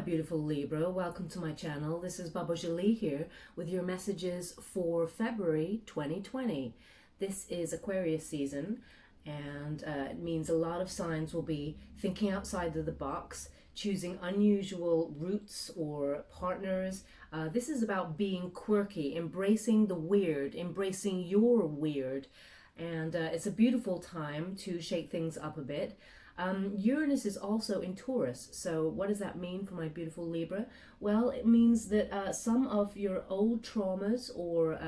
beautiful Libra. Welcome to my channel. This is Baba Jolie here with your messages for February 2020. This is Aquarius season, and it means a lot of signs will be thinking outside of the box, choosing unusual routes or partners. This is about being quirky, embracing the weird, embracing your weird. And it's a beautiful time to shake things up a bit. Uranus is also in Taurus, so what does that mean for my beautiful Libra? Well, it means that some of your old traumas or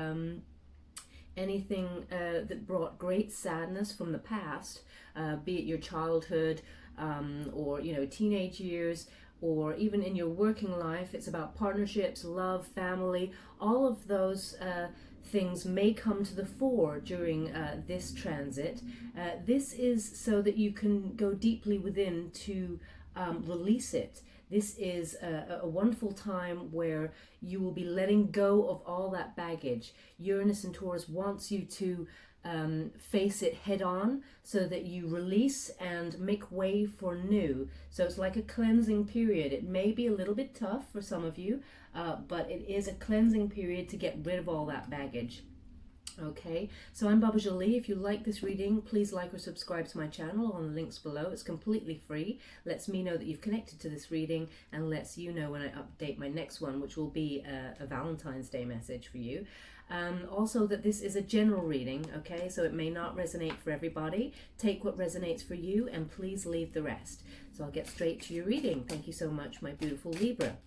anything that brought great sadness from the past, be it your childhood or teenage years, or even in your working life, it's about partnerships, love, family, all of those things may come to the fore during this transit. This is so that you can go deeply within to release it. This is a wonderful time where you will be letting go of all that baggage. Uranus and Taurus wants you to face it head on so that you release and make way for new. So it's like a cleansing period. It may be a little bit tough for some of you, but it is a cleansing period to get rid of all that baggage. Okay, so I'm Baba Jolie. If you like this reading, please like or subscribe to my channel on the links below. It's completely free. Lets me know that you've connected to this reading and lets you know when I update my next one, which will be a Valentine's Day message for you. Also that this is a general reading, okay, so it may not resonate for everybody. Take what resonates for you and please leave the rest. So I'll get straight to your reading. Thank you so much, my beautiful Libra.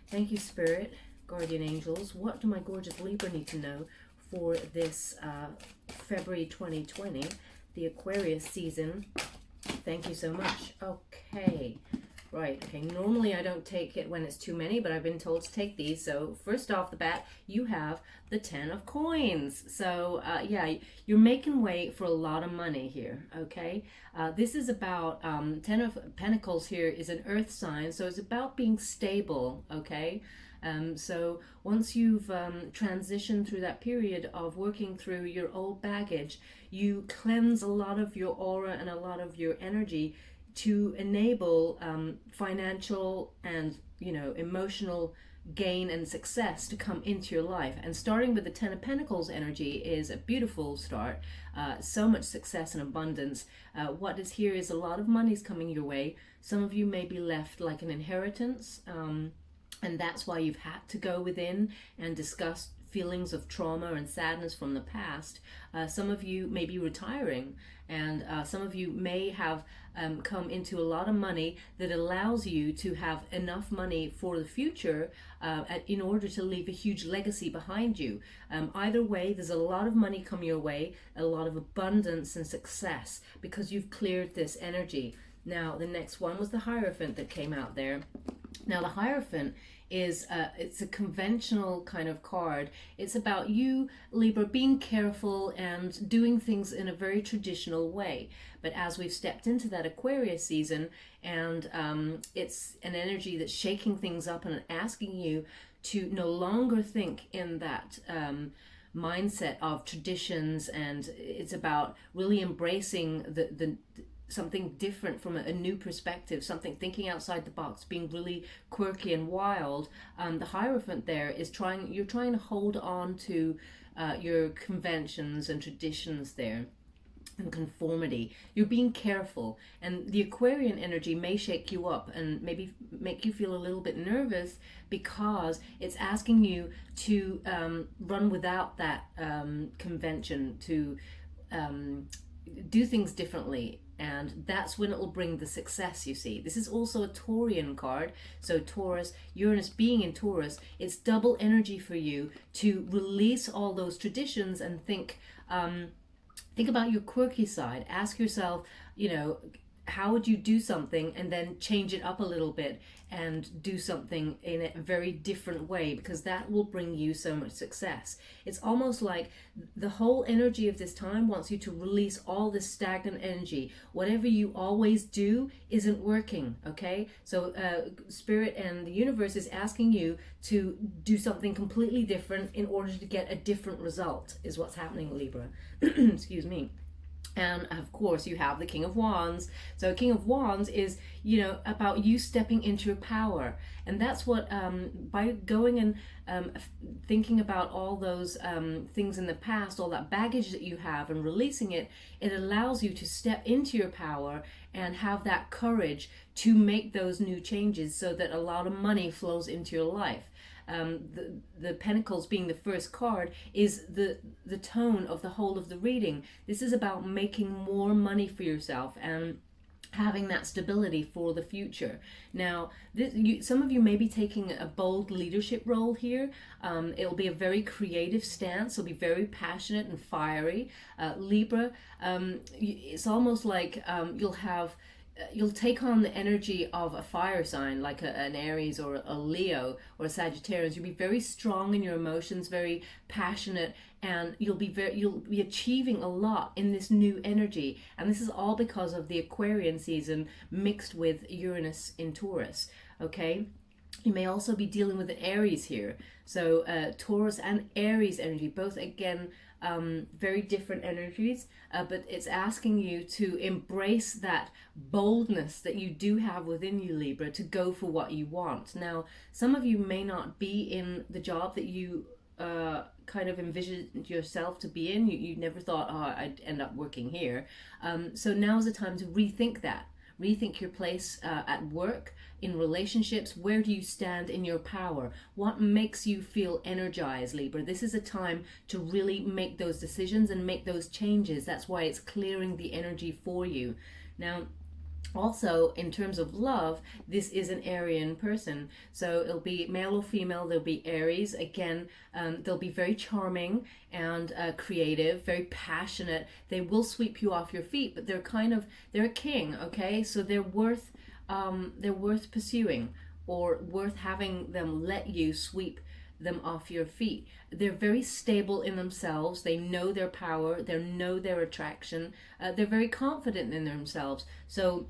Thank you, Spirit, Guardian Angels. What do my gorgeous Libra need to know for this February 2020, the Aquarius season? Thank you so much. Okay. Right, okay, normally I don't take it when it's too many, but I've been told to take these. So first off the bat, you have the 10 of coins. So yeah, you're making way for a lot of money here, okay? This is about, 10 of Pentacles here is an earth sign, so it's about being stable, okay? So once you've transitioned through that period of working through your old baggage, you cleanse a lot of your aura and a lot of your energy to enable financial and emotional gain and success to come into your life. And starting with the 10 of Pentacles energy is a beautiful start. So much success and abundance. What is here is a lot of money's coming your way. Some of you may be left like an inheritance, and that's why you've had to go within and discuss feelings of trauma and sadness from the past. Some of you may be retiring, and some of you may have come into a lot of money that allows you to have enough money for the future in order to leave a huge legacy behind you. Either way, there's a lot of money come your way, a lot of abundance and success because you've cleared this energy. Now, the next one was the Hierophant that came out there. Now, the Hierophant is it's a conventional kind of card. It's about you, Libra, being careful and doing things in a very traditional way. But as we've stepped into that Aquarius season, and it's an energy that's shaking things up and asking you to no longer think in that mindset of traditions, and it's about really embracing the something different from a new perspective, something thinking outside the box, being really quirky and wild. The Hierophant there is you're trying to hold on to your conventions and traditions there and conformity. You're being careful, and the Aquarian energy may shake you up and maybe make you feel a little bit nervous because it's asking you to run without that convention, to do things differently. And that's when it will bring the success, you see. This is also a Taurian card. So Taurus, Uranus being in Taurus, it's double energy for you to release all those traditions and think about your quirky side. Ask yourself, how would you do something and then change it up a little bit and do something in a very different way, because that will bring you so much success. It's almost like the whole energy of this time wants you to release all this stagnant energy. Whatever you always do isn't working, okay? So Spirit and the universe is asking you to do something completely different in order to get a different result, is what's happening, Libra. Excuse me. And of course, you have the King of Wands. So, King of Wands is, about you stepping into your power. And that's what, by going and thinking about all those things in the past, all that baggage that you have, and releasing it, it allows you to step into your power and have that courage to make those new changes so that a lot of money flows into your life. The Pentacles being the first card is the tone of the whole of the reading. This is about making more money for yourself and having that stability for the future. Now, some of you may be taking a bold leadership role here. It'll be a very creative stance. It'll be very passionate and fiery. Libra, it's almost like you'll take on the energy of a fire sign, like an Aries or a Leo or a Sagittarius. You'll be very strong in your emotions, very passionate, and you'll be achieving a lot in this new energy. And this is all because of the Aquarian season mixed with Uranus in Taurus. Okay. You may also be dealing with an Aries here. So Taurus and Aries energy, both again very different energies, but it's asking you to embrace that boldness that you do have within you, Libra, to go for what you want. Now, some of you may not be in the job that you kind of envisioned yourself to be in. You never thought, oh, I'd end up working here. So now's the time to rethink that. Rethink your place at work, in relationships. Where do you stand in your power? What makes you feel energized, Libra? This is a time to really make those decisions and make those changes. That's why it's clearing the energy for you. Now, also, in terms of love, this is an Arian person. So it'll be male or female. There'll be Aries. Again, they'll be very charming and creative, very passionate. They will sweep you off your feet, but they're a king, okay? So they're worth pursuing, or worth having them let you sweep them off your feet. They're very stable in themselves. They know their power. They know their attraction. They're very confident in themselves. So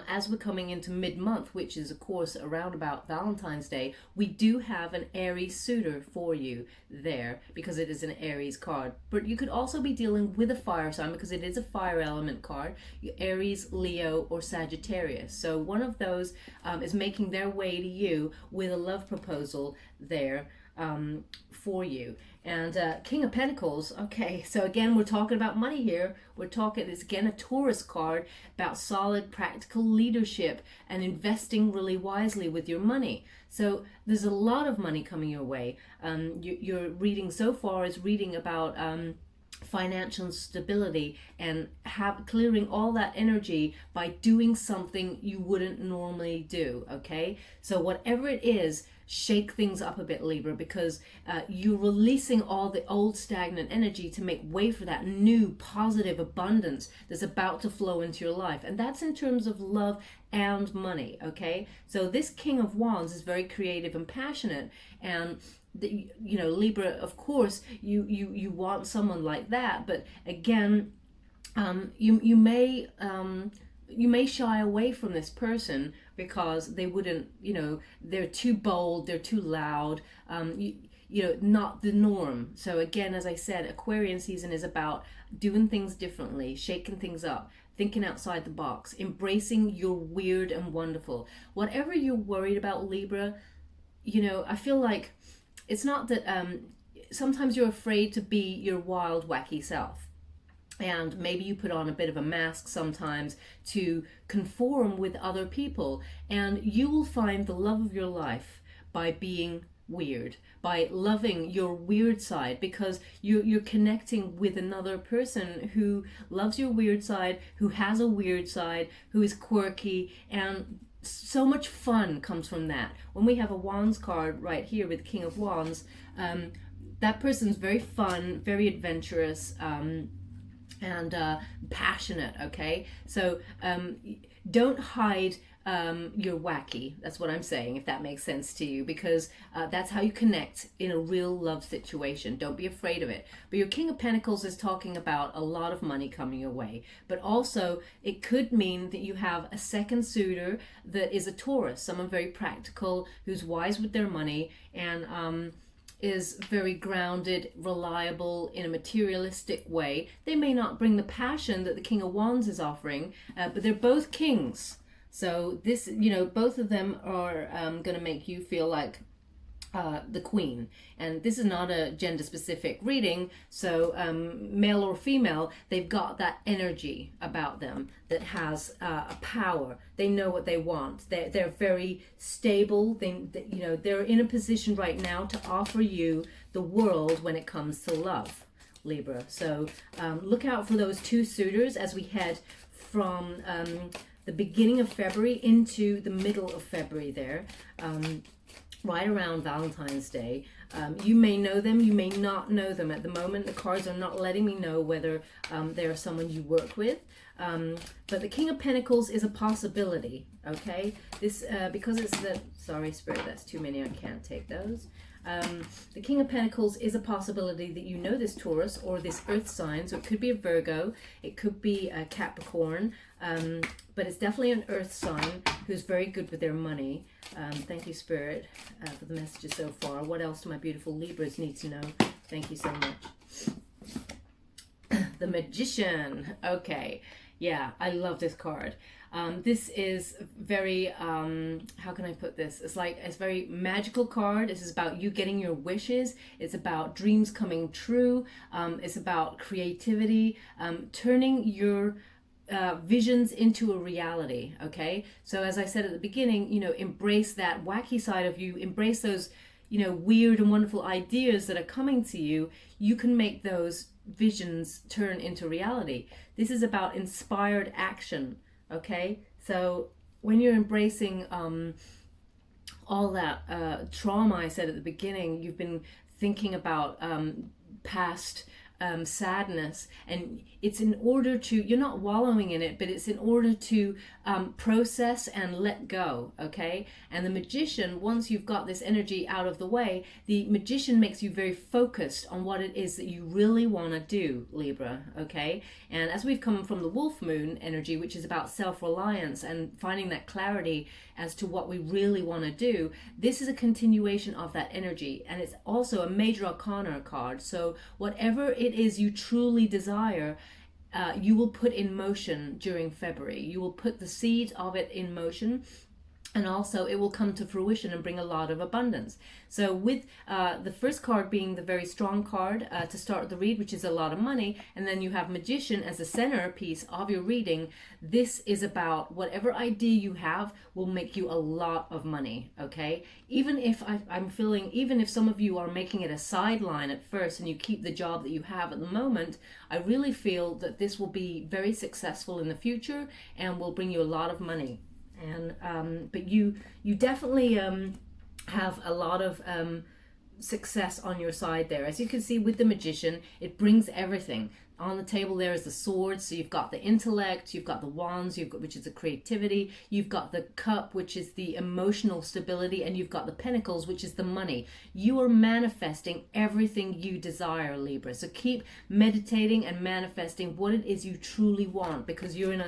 as we're coming into mid-month, which is of course around about Valentine's Day, we do have an Aries suitor for you there, because it is an Aries card. But you could also be dealing with a fire sign, because it is a fire element card, Aries, Leo, or Sagittarius. So one of those is making their way to you with a love proposal there for you. And King of Pentacles, okay, so again, we're talking about money here. We're talking, it's again a Taurus card about solid practical leadership and investing really wisely with your money. So there's a lot of money coming your way. Your reading so far is reading about financial stability and clearing all that energy by doing something you wouldn't normally do, okay? So whatever it is, shake things up a bit, Libra, because you're releasing all the old stagnant energy to make way for that new positive abundance that's about to flow into your life. And that's in terms of love and money, okay? So this King of Wands is very creative and passionate, and Libra, of course, you want someone like that, but again, you may shy away from this person because they wouldn't, they're too bold, they're too loud, not the norm. So again, as I said, Aquarian season is about doing things differently, shaking things up, thinking outside the box, embracing your weird and wonderful. Whatever you're worried about, Libra, I feel like it's not that sometimes you're afraid to be your wild, wacky self. And maybe you put on a bit of a mask sometimes to conform with other people. And you will find the love of your life by being weird, by loving your weird side, because you're connecting with another person who loves your weird side, who has a weird side, who is quirky, and so much fun comes from that. When we have a Wands card right here with King of Wands, that person's very fun, very adventurous, and passionate, okay? So don't hide you're wacky. That's what I'm saying, if that makes sense to you, because that's how you connect in a real love situation. Don't be afraid of it. But your King of Pentacles is talking about a lot of money coming your way, but also it could mean that you have a second suitor that is a Taurus, someone very practical, who's wise with their money, and is very grounded, reliable in a materialistic way. They may not bring the passion that the King of Wands is offering, but they're both kings. So this, you know, both of them are going to make you feel like the queen. And this is not a gender specific reading, so male or female, they've got that energy about them that has a power. They know what they want. They're very stable. You know, they're in a position right now to offer you the world when it comes to love, Libra. So look out for those two suitors as we head from the beginning of February into the middle of February there. Right around Valentine's Day. You may know them, you may not know them. At the moment, the cards are not letting me know whether they are someone you work with. But the King of Pentacles is a possibility, okay? This, because it's the, sorry, Spirit, that's too many, I can't take those. The King of Pentacles is a possibility that you know this Taurus or this earth sign. So it could be a Virgo, it could be a Capricorn, but it's definitely an earth sign who's very good with their money. Thank you, Spirit, for the messages so far. What else do my beautiful Libras need to know? Thank you so much. The Magician. Okay. Yeah, I love this card. This is very, how can I put this? It's like, it's a very magical card. This is about you getting your wishes. It's about dreams coming true. It's about creativity, turning your visions into a reality. Okay. So as I said at the beginning, you know, embrace that wacky side of you, embrace those, you know, weird and wonderful ideas that are coming to you. You can make those visions turn into reality. This is about inspired action. Okay, so when you're embracing all that trauma I said at the beginning, you've been thinking about past sadness, and it's in order to, you're not wallowing in it, but it's in order to process and let go, okay? And the Magician, once you've got this energy out of the way, the Magician makes you very focused on what it is that you really want to do, Libra, okay? And as we've come from the Wolf Moon energy, which is about self-reliance and finding that clarity as to what we really want to do, this is a continuation of that energy, and it's also a major arcana card. So whatever it is you truly desire, you will put in motion during February. You will put the seed of it in motion, and also it will come to fruition and bring a lot of abundance. So with the first card being the very strong card to start the read, which is a lot of money, and then you have Magician as the centerpiece of your reading, this is about whatever idea you have will make you a lot of money, okay? Even if I'm feeling, even if some of you are making it a sideline at first and you keep the job that you have at the moment, I really feel that this will be very successful in the future and will bring you a lot of money. And but you definitely have a lot of success on your side there. As you can see with the Magician, it brings everything on the table. There is the swords, so you've got the intellect, you've got the wands, you've got, which is the creativity, you've got the cup, which is the emotional stability, and you've got the pentacles, which is the money. You are manifesting everything you desire, Libra. So keep meditating and manifesting what it is you truly want, because you're in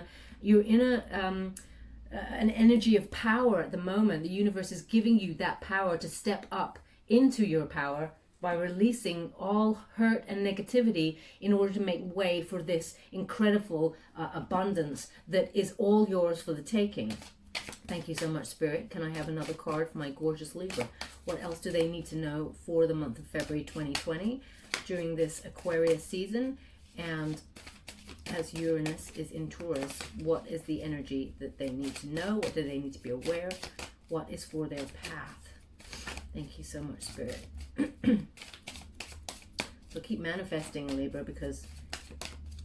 an energy of power at the moment. The universe is giving you that power to step up into your power by releasing all hurt and negativity in order to make way for this incredible abundance that is all yours for the taking. Thank you so much, Spirit. Can I have another card for my gorgeous Libra? What else do they need to know for the month of February 2020 during this Aquarius season? And as Uranus is in Taurus, what is the energy that they need to know? What do they need to be aware? What is for their path? Thank you so much, Spirit. So keep manifesting, Libra, because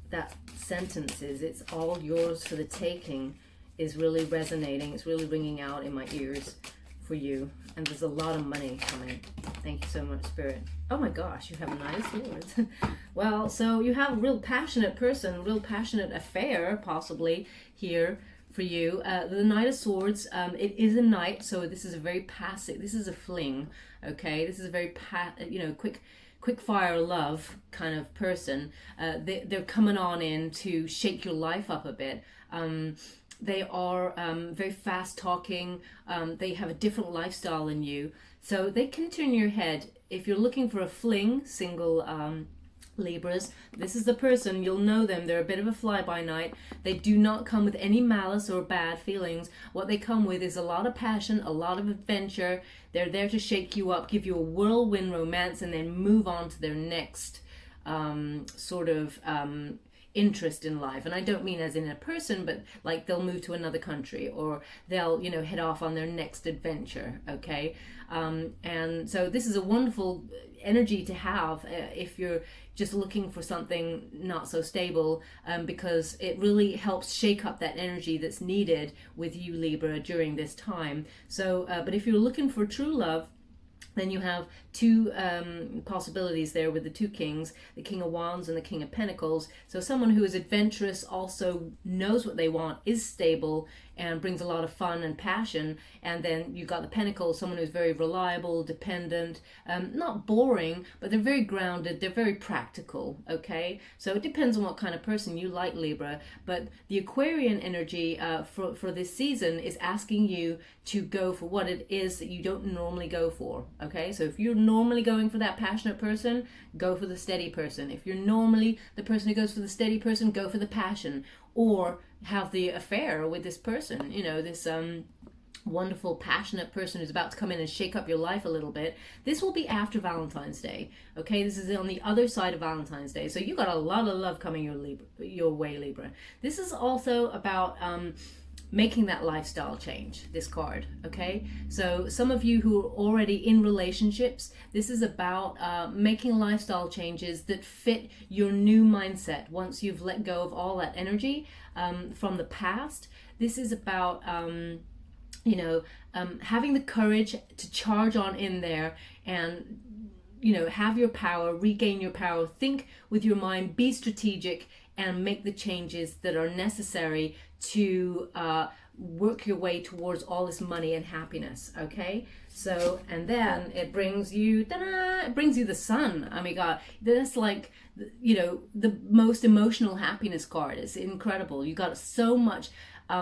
that sentence is, it's all yours for the taking, is really resonating. It's really ringing out in my ears for you. And there's a lot of money coming. Thank you so much, Spirit. Oh my gosh, you have a Knight of Swords. Well, so you have a real passionate person, real passionate affair possibly here for you. The Knight of Swords, it is a knight, so this is a very passive, this is a fling, okay? This is a very, quick fire love kind of person. They're coming on in to shake your life up a bit. They are very fast talking. They have a different lifestyle than you. So they can turn your head if you're looking for a fling, single Libras, this is the person. You'll know them. They're a bit of a fly-by-night. They do not come with any malice or bad feelings. What they come with is a lot of passion, a lot of adventure. They're there to shake you up, give you a whirlwind romance, and then move on to their next interest in life. And I don't mean as in a person, but like they'll move to another country, or they'll, head off on their next adventure. Okay. And so this is a wonderful energy to have if you're just looking for something not so stable, because it really helps shake up that energy that's needed with you, Libra, during this time. So but if you're looking for true love, then you have two possibilities there with the two kings, the King of Wands and the King of Pentacles. So someone who is adventurous, also knows what they want, is stable, and brings a lot of fun and passion. And then you got the Pentacles, someone who's very reliable, dependent, not boring, but they're very grounded, they're very practical, okay? So it depends on what kind of person you like, Libra. But the Aquarian energy for this season is asking you to go for what it is that you don't normally go for, okay? So if you're normally going for that passionate person, go for the steady person. If you're normally the person who goes for the steady person, go for the passion, or have the affair with this person, this wonderful passionate person who's about to come in and shake up your life a little bit. This will be after Valentine's Day, okay? This is on the other side of Valentine's Day, so you got a lot of love coming your way, Libra. This is also about making that lifestyle change, this card, okay? So some of you who are already in relationships, this is about making lifestyle changes that fit your new mindset once you've let go of all that energy from the past. This is about having the courage to charge on in there and have your power, regain your power, think with your mind, be strategic, and make the changes that are necessary to work your way towards all this money and happiness, okay? So, and then it brings you, ta-da, it brings you the Sun. Oh my God, that's like, the most emotional happiness card. It's incredible. You got so much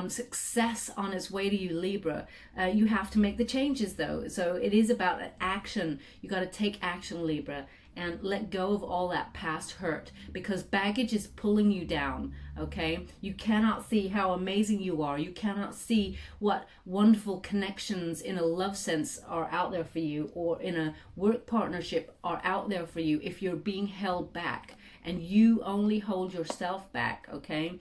success on its way to you, Libra. You have to make the changes though. So it is about action. You got to take action, Libra, and let go of all that past hurt, because baggage is pulling you down, okay? You cannot see how amazing you are. You cannot see what wonderful connections in a love sense are out there for you, or in a work partnership are out there for you, if you're being held back and you only hold yourself back, okay?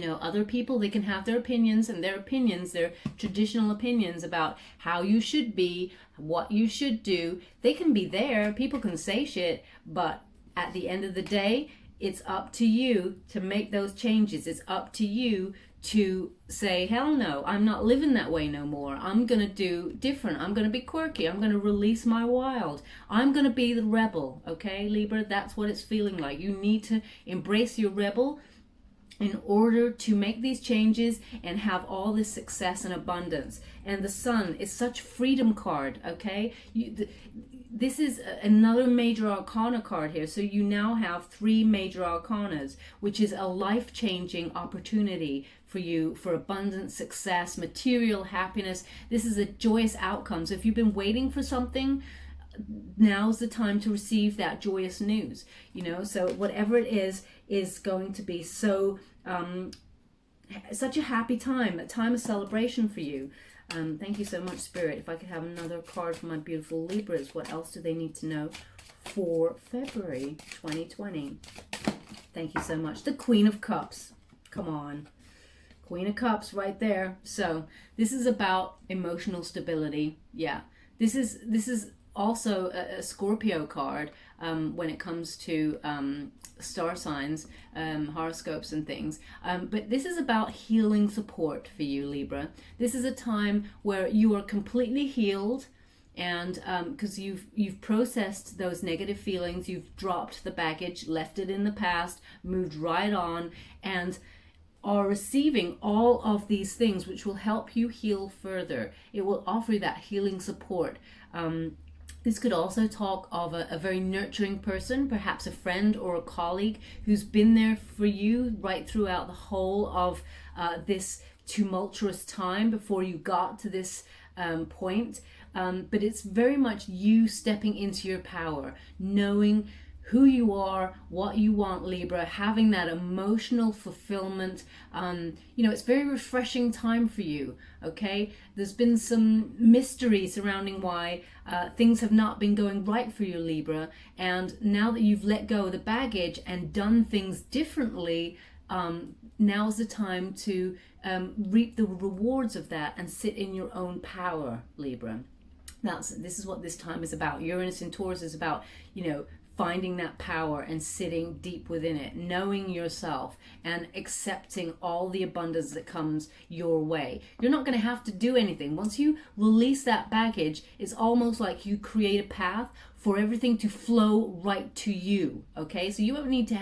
Other people, they can have their opinions, and their opinions, their traditional opinions about how you should be, what you should do. They can be there. People can say shit, but at the end of the day, it's up to you to make those changes. It's up to you to say, hell no, I'm not living that way no more. I'm going to do different. I'm going to be quirky. I'm going to release my wild. I'm going to be the rebel, okay, Libra? That's what it's feeling like. You need to embrace your rebel in order to make these changes and have all this success and abundance. And the Sun is such freedom card, okay? This is another major arcana card here. So you now have 3 major arcanas, which is a life-changing opportunity for you for abundant success, material happiness. This is a joyous outcome. So if you've been waiting for something, now's the time to receive that joyous news. So whatever it is going to be so such a happy time, a time of celebration for you. Thank you so much, Spirit. If I could have another card for my beautiful Libras, what else do they need to know for February 2020? Thank you so much. The Queen of Cups. Come on. Queen of Cups right there. So this is about emotional stability. Yeah. This is also a Scorpio card when it comes to star signs, horoscopes and things. But this is about healing support for you, Libra. This is a time where you are completely healed, and because you've processed those negative feelings, you've dropped the baggage, left it in the past, moved right on, and are receiving all of these things which will help you heal further. It will offer you that healing support. This could also talk of a very nurturing person, perhaps a friend or a colleague who's been there for you right throughout the whole of this tumultuous time before you got to this point, but it's very much you stepping into your power, knowing who you are, what you want, Libra, having that emotional fulfillment. It's very refreshing time for you, okay? There's been some mystery surrounding why things have not been going right for you, Libra, and now that you've let go of the baggage and done things differently, now's the time to reap the rewards of that and sit in your own power, Libra. This is what this time is about. Uranus in Taurus is about, finding that power and sitting deep within it, knowing yourself and accepting all the abundance that comes your way. You're not going to have to do anything. Once you release that baggage, it's almost like you create a path for everything to flow right to you. Okay, so you won't need to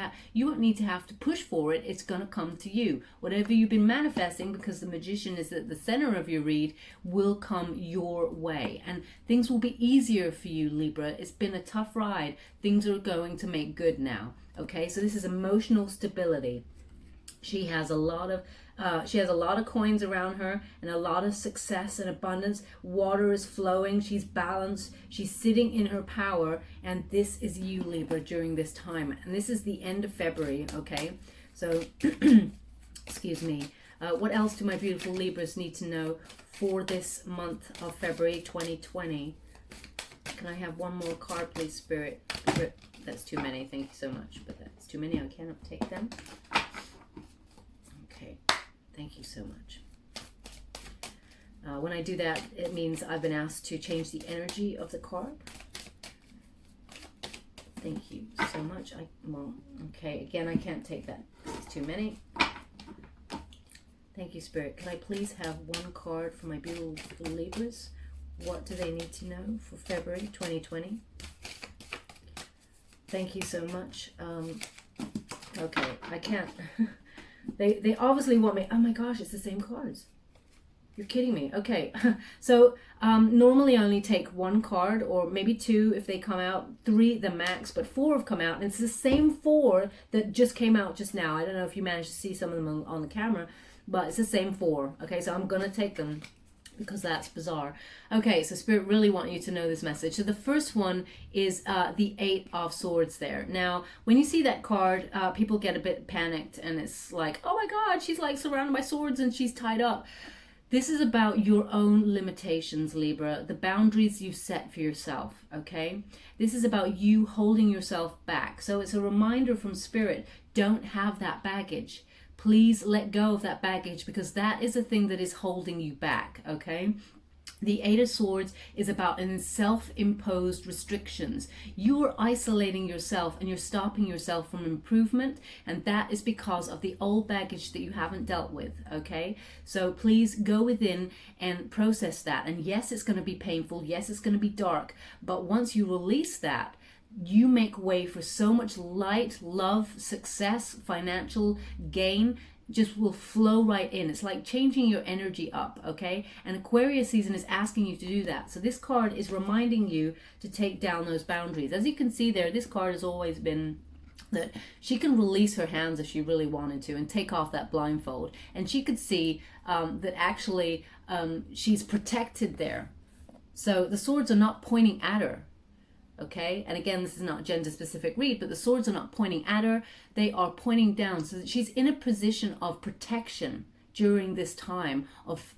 have to push for it. It's going to come to you. Whatever you've been manifesting, because the Magician is at the center of your read, will come your way, and things will be easier for you, Libra. It's been a tough ride. Things are going to make good now. Okay, so this is emotional stability. She has a lot of coins around her and a lot of success and abundance. Water is flowing. She's balanced. She's sitting in her power. And this is you, Libra, during this time. And this is the end of February, okay? So, excuse me. What else do my beautiful Libras need to know for this month of February 2020? Can I have one more card, please, Spirit? That's too many. Thank you so much. But that's too many. I cannot take them. Thank you so much. When I do that, it means I've been asked to change the energy of the card. Thank you so much. Okay, again, I can't take that. It's too many. Thank you, Spirit. Can I please have one card for my beautiful Libras? What do they need to know for February 2020? Thank you so much. Okay, I can't... They obviously want me. Oh my gosh, it's the same cards. You're kidding me. Okay, so normally I only take one card or maybe two if they come out, 3 the max, but 4 have come out, and it's the same 4 that just came out just now. I don't know if you managed to see some of them on the camera, but it's the same 4. Okay, so I'm gonna take them because that's bizarre. Okay, so Spirit really want you to know this message. So the first one is the 8 of Swords there. Now, when you see that card, people get a bit panicked and it's like, oh my God, she's like surrounded by swords and she's tied up. This is about your own limitations, Libra, the boundaries you've set for yourself, okay? This is about you holding yourself back. So it's a reminder from Spirit, don't have that baggage. Please let go of that baggage because that is the thing that is holding you back, okay? The 8 of Swords is about self-imposed restrictions. You are isolating yourself and you're stopping yourself from improvement, and that is because of the old baggage that you haven't dealt with, okay? So please go within and process that. And yes, it's going to be painful. Yes, it's going to be dark. But once you release that, you make way for so much light, love, success, financial gain just will flow right in. It's like changing your energy up, okay? And Aquarius season is asking you to do that. So this card is reminding you to take down those boundaries. As you can see there, this card has always been that she can release her hands if she really wanted to and take off that blindfold. And she could see that actually she's protected there. So the swords are not pointing at her. Okay, and again, this is not gender specific read, but the swords are not pointing at her, they are pointing down, so that she's in a position of protection during this time of,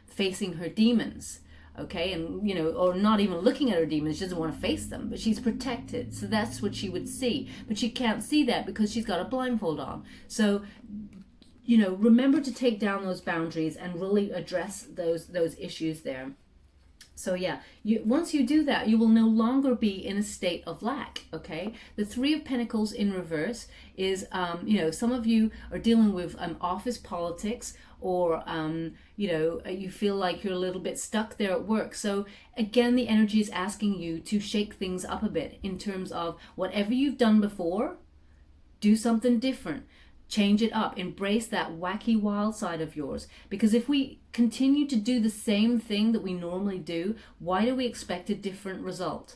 facing her demons. Okay, and or not even looking at her demons, she doesn't want to face them, but she's protected. So that's what she would see, but she can't see that because she's got a blindfold on. So remember to take down those boundaries and really address those issues there. So yeah, once you do that, you will no longer be in a state of lack, okay? The 3 of Pentacles in reverse is, some of you are dealing with office politics, or, you feel like you're a little bit stuck there at work. So again, the energy is asking you to shake things up a bit in terms of whatever you've done before, do something different. Change it up. Embrace that wacky wild side of yours. Because if we continue to do the same thing that we normally do, why do we expect a different result?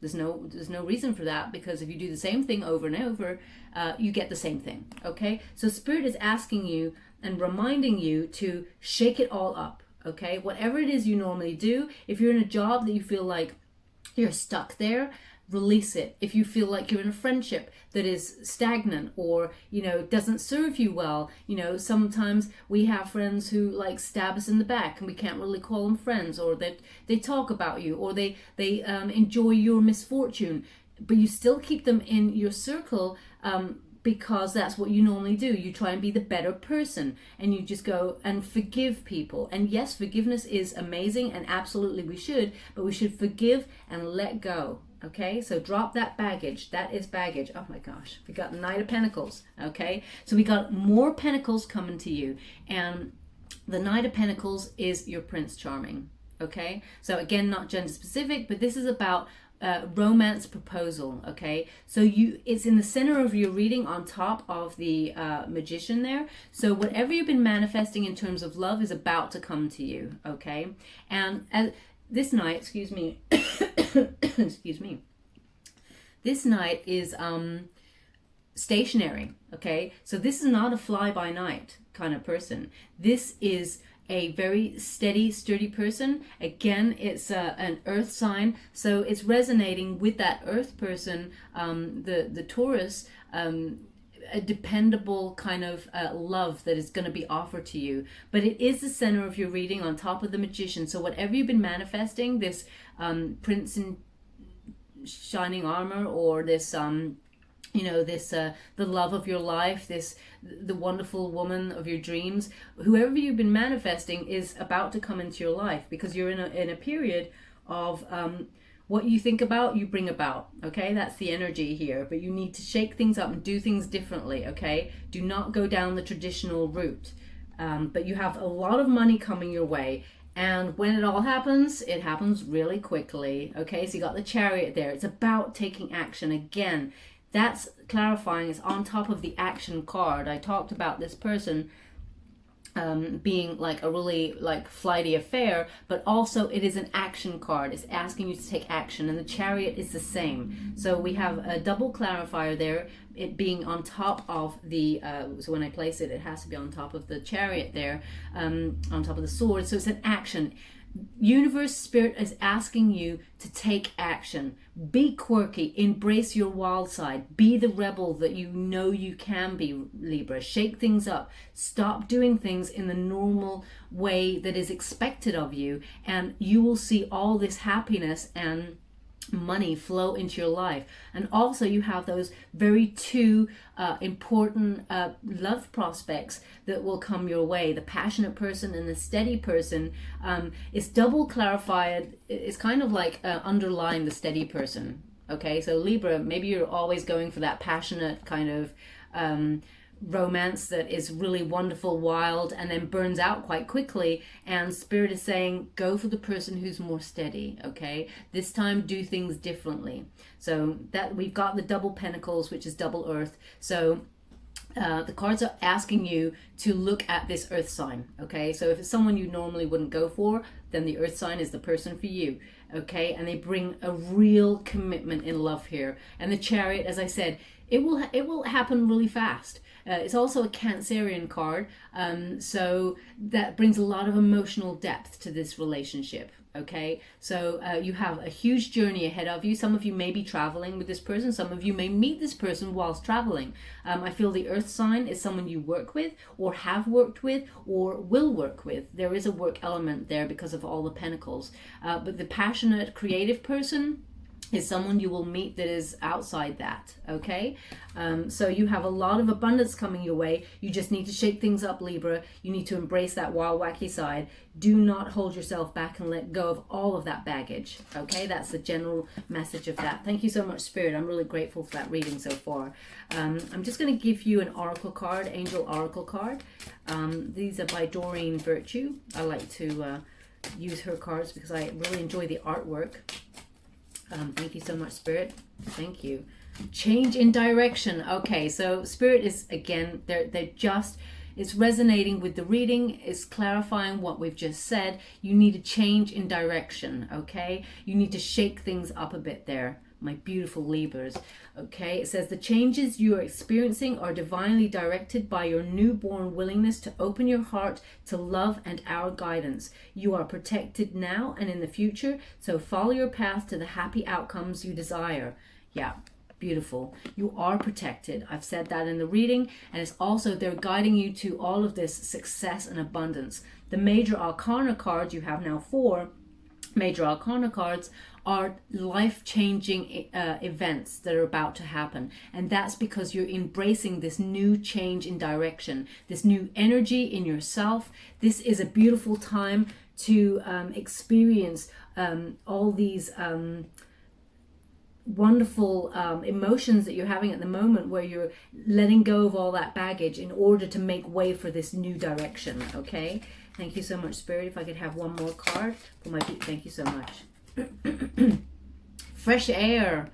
There's no reason for that, because if you do the same thing over and over, you get the same thing. Okay? So Spirit is asking you and reminding you to shake it all up. okay? Whatever it is you normally do, if you're in a job that you feel like you're stuck there, release it. If you feel like you're in a friendship that is stagnant or, you know, doesn't serve you well, you know, sometimes we have friends who like stab us in the back and we can't really call them friends, or that they talk about you, or they enjoy your misfortune, but you still keep them in your circle, because that's what you normally do. You try and be the better person, and you just go and forgive people. And yes, forgiveness is amazing, and absolutely we should, but we should forgive and let go. Okay, so drop that baggage. That is baggage. Oh my gosh, we got the Knight of Pentacles. Okay, so we got more Pentacles coming to you, and the Knight of Pentacles is your Prince Charming. Okay, so again, not gender specific, but this is about romance proposal. Okay, so it's in the center of your reading on top of the Magician there. So whatever you've been manifesting in terms of love is about to come to you. Okay, and as this night, excuse me, excuse me, this night is stationary. Okay, so this is not a fly-by-night kind of person. This is a very steady, sturdy person. Again, it's an earth sign, so it's resonating with that earth person, the Taurus, a dependable kind of love that is going to be offered to you. But it is the center of your reading on top of the Magician. So whatever you've been manifesting, this prince in shining armor, or this you know, this the love of your life, the wonderful woman of your dreams, whoever you've been manifesting is about to come into your life, because you're in a period of what you think about, you bring about. Okay, that's the energy here. But you need to shake things up and do things differently. Okay, do not go down the traditional route. But you have a lot of money coming your way, and when it all happens, it happens really quickly. Okay, so you got the Chariot there. It's about taking action. Again, that's clarifying. It's on top of the action card. I talked about this person being like a really like flighty affair, but also it is an action card. It's asking you to take action, and the Chariot is the same. So we have a double clarifier there, it being on top of the so when I place it, it has to be on top of the Chariot there, on top of the sword. So it's an action. Universe, spirit is asking you to take action. Be quirky, embrace your wild side, be the rebel that you know you can be, Libra. Shake things up, stop doing things in the normal way that is expected of you, and you will see all this happiness and money flow into your life. And also you have those very two important love prospects that will come your way, the passionate person and the steady person. It's double clarified. It's kind of like underlying the steady person. Okay, so Libra, maybe you're always going for that passionate kind of romance that is really wonderful, wild, and then burns out quite quickly, and spirit is saying go for the person who's more steady. Okay, this time do things differently. So that we've got the double pentacles, which is double earth. So the cards are asking you to look at this earth sign. Okay, so if it's someone you normally wouldn't go for, then the earth sign is the person for you. Okay, and they bring a real commitment in love here. And the Chariot, as I said, it will happen really fast. It's also a Cancerian card, so that brings a lot of emotional depth to this relationship. Okay, so you have a huge journey ahead of you. Some of you may be traveling with this person. Some of you may meet this person whilst traveling. I feel the earth sign is someone you work with, or have worked with, or will work with. There is a work element there because of all the pentacles. But the passionate, creative person is someone you will meet that is outside that. Okay, so you have a lot of abundance coming your way. You just need to shake things up, Libra. You need to embrace that wild, wacky side. Do not hold yourself back and let go of all of that baggage. Okay, that's the general message of that. Thank you so much, Spirit. I'm really grateful for that reading so far. I'm just going to give you an oracle card, angel oracle card. These are by Doreen Virtue. I like to use her cards because I really enjoy the artwork. Thank you so much, Spirit. Thank you. Change in direction. Okay, so Spirit is, again, they're just, it's resonating with the reading. It's clarifying what we've just said. You need a change in direction, okay? You need to shake things up a bit there. my beautiful Libras. Okay, it says the changes you are experiencing are divinely directed by your newborn willingness to open your heart to love and our guidance. You are protected now and in the future, so follow your path to the happy outcomes you desire. Yeah, beautiful. You are protected. I've said that in the reading, and it's also they're guiding you to all of this success and abundance. The major arcana cards, you have now 4 major arcana cards, are life-changing events that are about to happen, and that's because you're embracing this new change in direction, this new energy in yourself. This is a beautiful time to experience all these wonderful emotions that you're having at the moment, where you're letting go of all that baggage in order to make way for this new direction. Okay, thank you so much, Spirit. If I could have one more card for my thank you so much. Fresh air,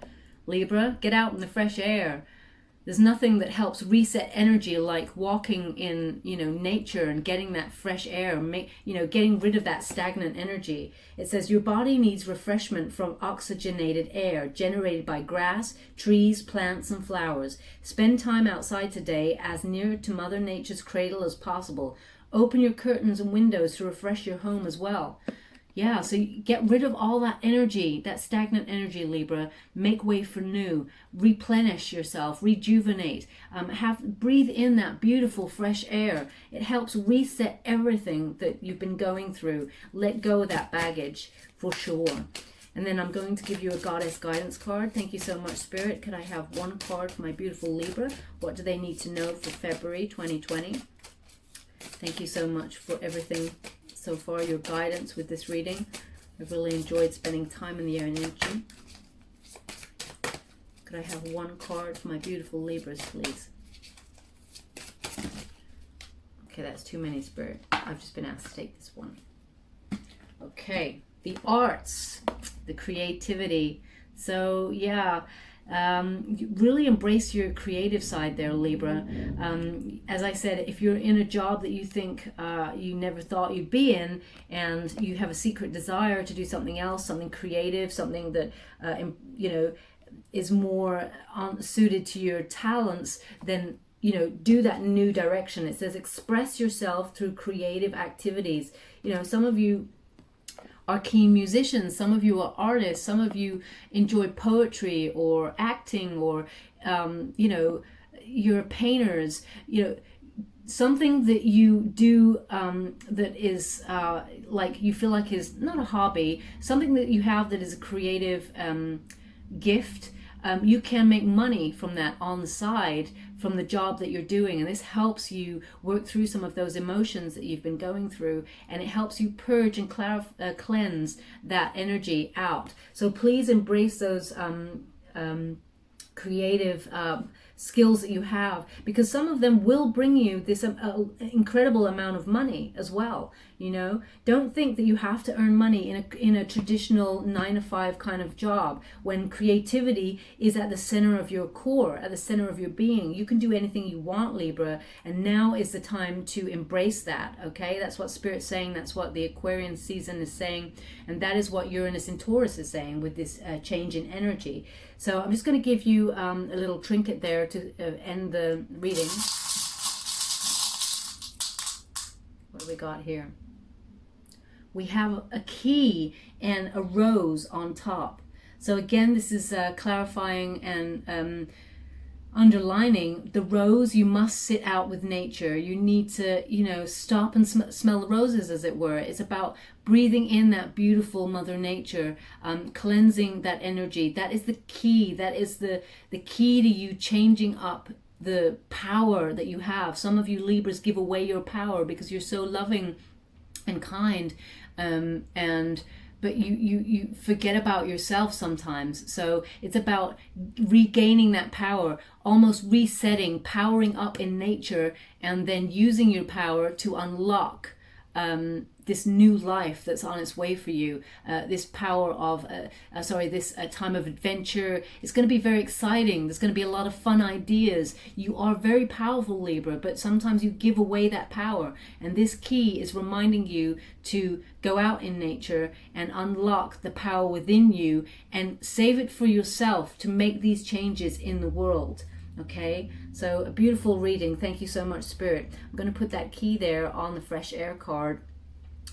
Libra. Get out in the fresh air. There's nothing that helps reset energy like walking in, nature and getting that fresh air, getting rid of that stagnant energy. It says your body needs refreshment from oxygenated air generated by grass, trees, plants, and flowers. Spend time outside today as near to Mother Nature's cradle as possible. Open your curtains and windows to refresh your home as well. Yeah, so you get rid of all that energy, that stagnant energy, Libra. Make way for new. Replenish yourself, rejuvenate. Breathe in that beautiful fresh air. It helps reset everything that you've been going through. Let go of that baggage for sure. And then I'm going to give you a Goddess Guidance card. Thank you so much, Spirit. Could I have one card for my beautiful Libra? What do they need to know for February 2020? Thank you so much for everything so far, your guidance with this reading. I've really enjoyed spending time in the air energy. Could I have one card for my beautiful Libras, please? Okay, that's too many, Spirit. I've just been asked to take this one. Okay, the arts, the creativity. So yeah, really embrace your creative side there, Libra. As I said, if you're in a job that you think you never thought you'd be in, and you have a secret desire to do something else, something creative, something that is more suited to your talents, then do that new direction. It says express yourself through creative activities. Some of you are keen musicians, some of you are artists, some of you enjoy poetry or acting, or you're painters. Something that you do that is like you feel like is not a hobby, something that you have that is a creative gift. You can make money from that on the side, from the job that you're doing, and this helps you work through some of those emotions that you've been going through, and it helps you purge and cleanse that energy out. So please embrace those creative skills that you have, because some of them will bring you this incredible amount of money as well. Don't think that you have to earn money in a traditional 9-to-5 kind of job, when creativity is at the center of your core, at the center of your being. You can do anything you want, Libra, and now is the time to embrace that. Okay, that's what Spirit's saying, that's what the Aquarian season is saying, and that is what Uranus in Taurus is saying with this change in energy. So I'm just going to give you a little trinket there to end the reading. What do we got here? We have a key and a rose on top. So again, this is clarifying and underlining the rose. You must sit out with nature. You need to, stop and smell the roses, as it were. It's about breathing in that beautiful Mother Nature, cleansing that energy. That is the key. That is the key to you changing up the power that you have. Some of you Libras give away your power because you're so loving and kind, but you forget about yourself sometimes. So it's about regaining that power, almost resetting, powering up in nature, and then using your power to unlock this new life that's on its way for you, this power of, this time of adventure. It's going to be very exciting. There's going to be a lot of fun ideas. You are very powerful, Libra, but sometimes you give away that power. And this key is reminding you to go out in nature and unlock the power within you and save it for yourself to make these changes in the world. Okay, so a beautiful reading. Thank you so much, Spirit. I'm going to put that key there on the fresh air card,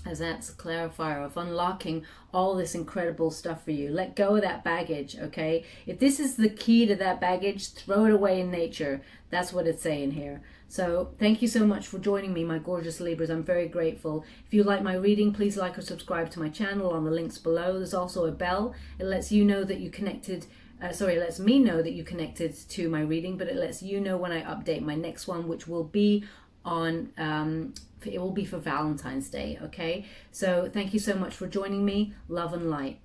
as that's a clarifier of unlocking all this incredible stuff for you. Let go of that baggage, okay? If this is the key to that baggage, throw it away in nature. That's what it's saying here. So thank you so much for joining me, my gorgeous Libras. I'm very grateful. If you like my reading, please like or subscribe to my channel on the links below. There's also a bell. It lets you know that you connected. It lets me know that you connected to my reading, but it lets you know when I update my next one, which will be on it will be for Valentine's Day. Okay, so thank you so much for joining me. Love and light.